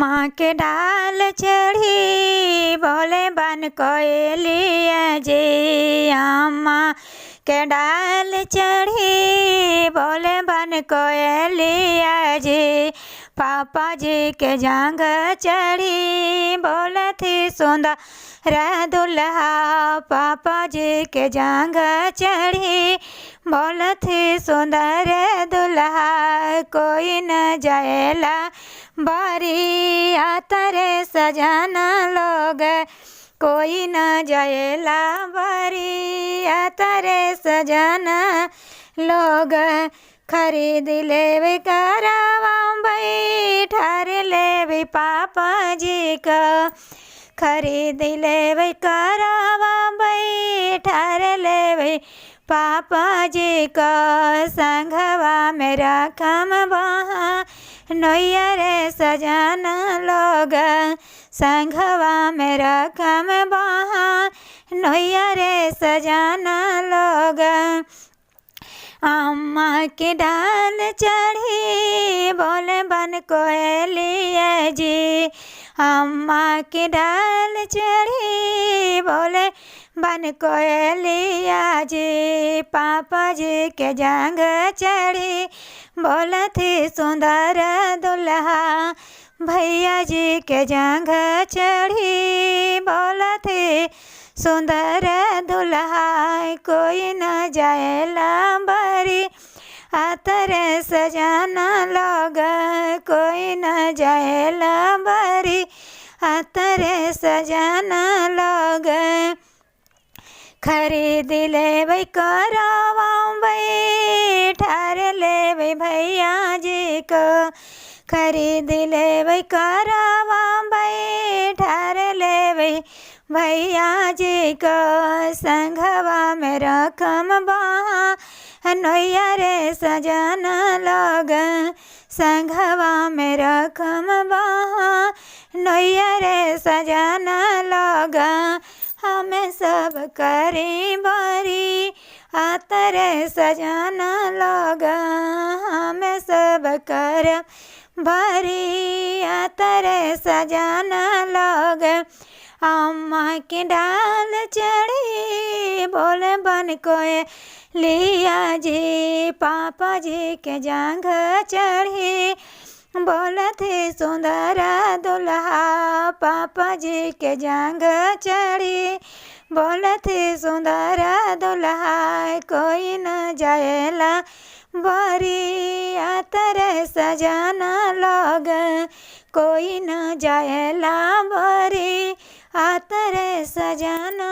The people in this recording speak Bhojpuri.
माँ के डाल चढ़ी बोले बन कोयलिया जी। अम्मा के डाल चढ़ी बोले बन कोयलिया जी। पापा जी के जांग चढ़ी बोले थी सुंदर दुल्हा। पापा जी के जांग चढ़ी बोले थी सुंदर दुल्हा। कोई न जाएला बारी आतरे सजाना लोग, कोई न जाएला बारी आतरे सजाना लोग। खरीद ले करावा बैठार ले पापा जी का। खरीद ले करावा बैठार ले पापा जी का। संघवा में रखम बहा नैया रे सजाना लोग। संघवा में रखम बहा नैया रे सजाना लोग। अम्मा के डाल चढ़ी बोले बन कोयलिया जी। अम्मा के डाल चढ़ी बोले बन कोयलिया जी। पापा जी के जांग चढ़ी बोले थी सुंदर दुल्हा। भैया जी के जांग चढ़ी बोले थी सुंदर दुल्हा। कोई न जाएला बारी आतरे सजाना लोग, कोई न जाएला बारी आतरे सजाना लोग। खरीद ले करावा बैठार ले भैया जी को। खरीद ले करावा बैठार ले भैया जी को। संघवा में रकम बहा नैया रे सजाना लोग। संघवा में रकम बहा नैया रे सजाना लोग। हमें सब करी बारी आतरे सजाना लोग। हमें सब कर बारी आतरे सजाना लोग। अम्मा के डाल चढ़ी बोले बन कोयलिया जी। पापा जी के जांग चढ़ी बोले थे सुंदर दुल्हा। पापा जी के जांग चढ़ी बोले थे सुंदर दुल्हा। कोई न जाएला बारी आतरे सजाना लोग, कोई न जाएला बारी आतरे सजाना